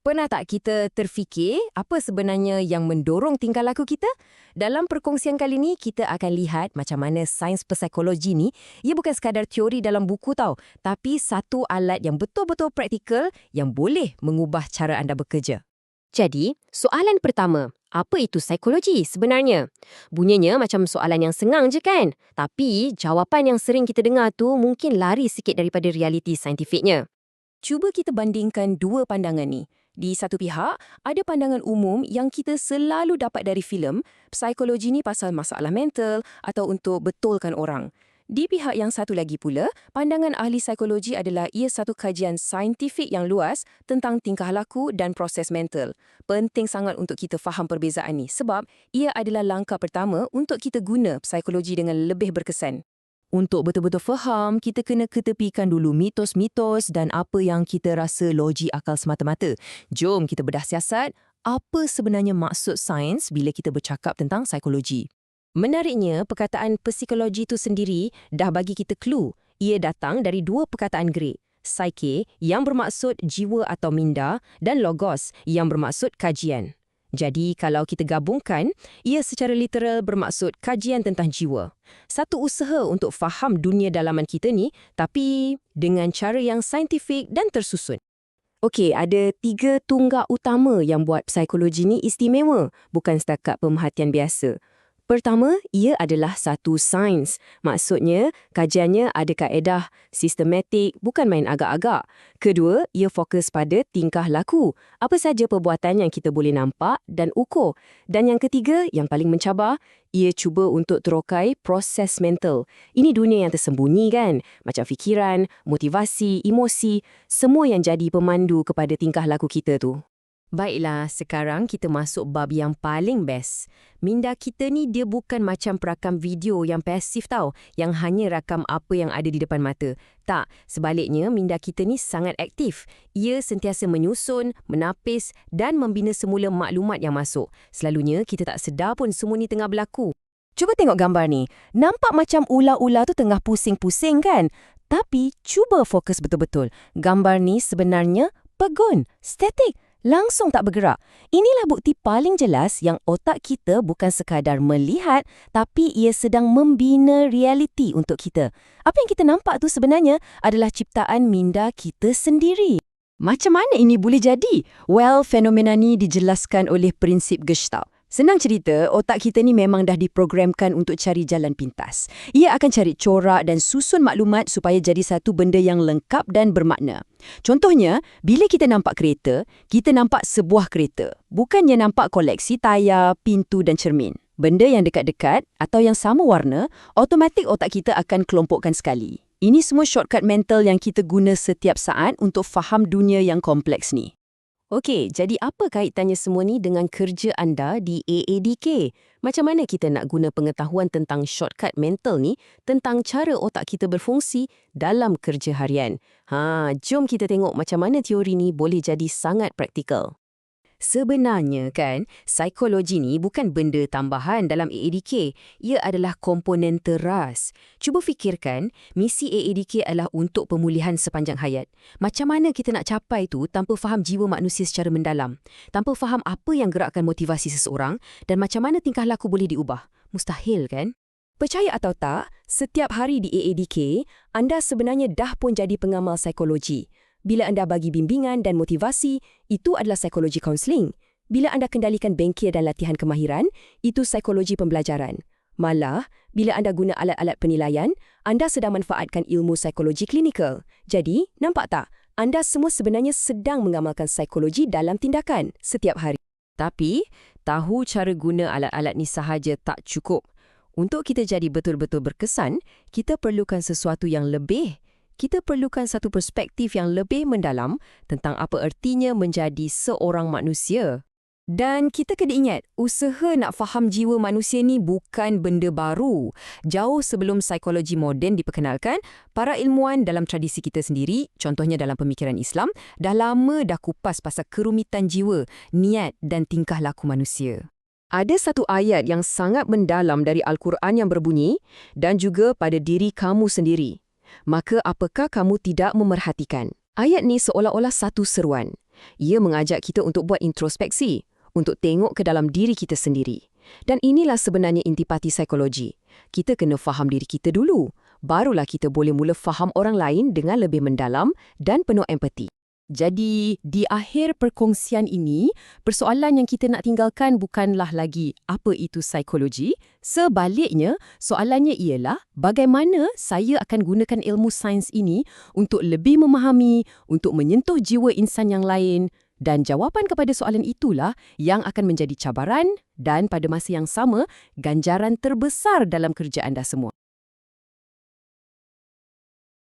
Pernah tak kita terfikir apa sebenarnya yang mendorong tingkah laku kita? Dalam perkongsian kali ni, kita akan lihat macam mana sains psikologi ni, ia bukan sekadar teori dalam buku tau, tapi satu alat yang betul-betul praktikal yang boleh mengubah cara anda bekerja. Jadi, soalan pertama, apa itu psikologi sebenarnya? Bunyinya macam soalan yang senang je kan? Tapi, jawapan yang sering kita dengar tu mungkin lari sikit daripada realiti saintifiknya. Cuba kita bandingkan dua pandangan ni. Di satu pihak, ada pandangan umum yang kita selalu dapat dari filem, psikologi ni pasal masalah mental atau untuk betulkan orang. Di pihak yang satu lagi pula, pandangan ahli psikologi adalah ia satu kajian saintifik yang luas tentang tingkah laku dan proses mental. Penting sangat untuk kita faham perbezaan ni sebab ia adalah langkah pertama untuk kita guna psikologi dengan lebih berkesan. Untuk betul-betul faham, kita kena ketepikan dulu mitos-mitos dan apa yang kita rasa logik akal semata-mata. Jom kita bedah siasat, apa sebenarnya maksud sains bila kita bercakap tentang psikologi. Menariknya, perkataan psikologi itu sendiri dah bagi kita clue. Ia datang dari dua perkataan Grik. Psyche yang bermaksud jiwa atau minda dan logos yang bermaksud kajian. Jadi, kalau kita gabungkan, ia secara literal bermaksud kajian tentang jiwa. Satu usaha untuk faham dunia dalaman kita ni, tapi dengan cara yang saintifik dan tersusun. Okey, ada 3 tunggak utama yang buat psikologi ni istimewa, bukan setakat pemerhatian biasa. Pertama, ia adalah satu sains. Maksudnya, kajiannya ada kaedah, sistematik, bukan main agak-agak. Kedua, ia fokus pada tingkah laku. Apa saja perbuatan yang kita boleh nampak dan ukur. Dan yang ketiga, yang paling mencabar, ia cuba untuk terokai proses mental. Ini dunia yang tersembunyi kan? Macam fikiran, motivasi, emosi, semua yang jadi pemandu kepada tingkah laku kita tu. Baiklah, sekarang kita masuk bab yang paling best. Minda kita ni dia bukan macam perakam video yang pasif tau, yang hanya rakam apa yang ada di depan mata. Tak, sebaliknya minda kita ni sangat aktif. Ia sentiasa menyusun, menapis dan membina semula maklumat yang masuk. Selalunya kita tak sedar pun semua ni tengah berlaku. Cuba tengok gambar ni. Nampak macam ular-ular tu tengah pusing-pusing kan? Tapi cuba fokus betul-betul. Gambar ni sebenarnya pegun, statik. Langsung tak bergerak. Inilah bukti paling jelas yang otak kita bukan sekadar melihat, tapi ia sedang membina realiti untuk kita. Apa yang kita nampak tu sebenarnya adalah ciptaan minda kita sendiri. Macam mana ini boleh jadi? Well, fenomena ni dijelaskan oleh prinsip Gestalt. Senang cerita, otak kita ni memang dah diprogramkan untuk cari jalan pintas. Ia akan cari corak dan susun maklumat supaya jadi satu benda yang lengkap dan bermakna. Contohnya, bila kita nampak kereta, kita nampak sebuah kereta. Bukannya nampak koleksi tayar, pintu dan cermin. Benda yang dekat-dekat atau yang sama warna, automatik otak kita akan kelompokkan sekali. Ini semua shortcut mental yang kita guna setiap saat untuk faham dunia yang kompleks ni. Okey, jadi apa kaitannya semua ni dengan kerja anda di AADK? Macam mana kita nak guna pengetahuan tentang shortcut mental ni tentang cara otak kita berfungsi dalam kerja harian? Jom kita tengok macam mana teori ni boleh jadi sangat praktikal. Sebenarnya kan, psikologi ni bukan benda tambahan dalam AADK. Ia adalah komponen teras. Cuba fikirkan, misi AADK adalah untuk pemulihan sepanjang hayat. Macam mana kita nak capai tu tanpa faham jiwa manusia secara mendalam? Tanpa faham apa yang gerakkan motivasi seseorang dan macam mana tingkah laku boleh diubah? Mustahil kan? Percaya atau tak, setiap hari di AADK, anda sebenarnya dah pun jadi pengamal psikologi. Bila anda bagi bimbingan dan motivasi, itu adalah psikologi kaunseling. Bila anda kendalikan bengkel dan latihan kemahiran, itu psikologi pembelajaran. Malah, bila anda guna alat-alat penilaian, anda sedang manfaatkan ilmu psikologi klinikal. Jadi, nampak tak? Anda semua sebenarnya sedang mengamalkan psikologi dalam tindakan setiap hari. Tapi, tahu cara guna alat-alat ni sahaja tak cukup. Untuk kita jadi betul-betul berkesan, kita perlukan sesuatu yang lebih. Kita perlukan satu perspektif yang lebih mendalam tentang apa ertinya menjadi seorang manusia. Dan kita kena ingat, usaha nak faham jiwa manusia ni bukan benda baru. Jauh sebelum psikologi moden diperkenalkan, para ilmuwan dalam tradisi kita sendiri, contohnya dalam pemikiran Islam, dah lama dah kupas pasal kerumitan jiwa, niat dan tingkah laku manusia. Ada satu ayat yang sangat mendalam dari Al-Quran yang berbunyi, dan juga pada diri kamu sendiri. Maka apakah kamu tidak memerhatikan? Ayat ni seolah-olah satu seruan. Ia mengajak kita untuk buat introspeksi, untuk tengok ke dalam diri kita sendiri. Dan inilah sebenarnya intipati psikologi. Kita kena faham diri kita dulu, barulah kita boleh mula faham orang lain dengan lebih mendalam dan penuh empati. Jadi, di akhir perkongsian ini, persoalan yang kita nak tinggalkan bukanlah lagi apa itu psikologi. Sebaliknya, soalannya ialah bagaimana saya akan gunakan ilmu sains ini untuk lebih memahami, untuk menyentuh jiwa insan yang lain. Dan jawapan kepada soalan itulah yang akan menjadi cabaran dan pada masa yang sama, ganjaran terbesar dalam kerja anda semua.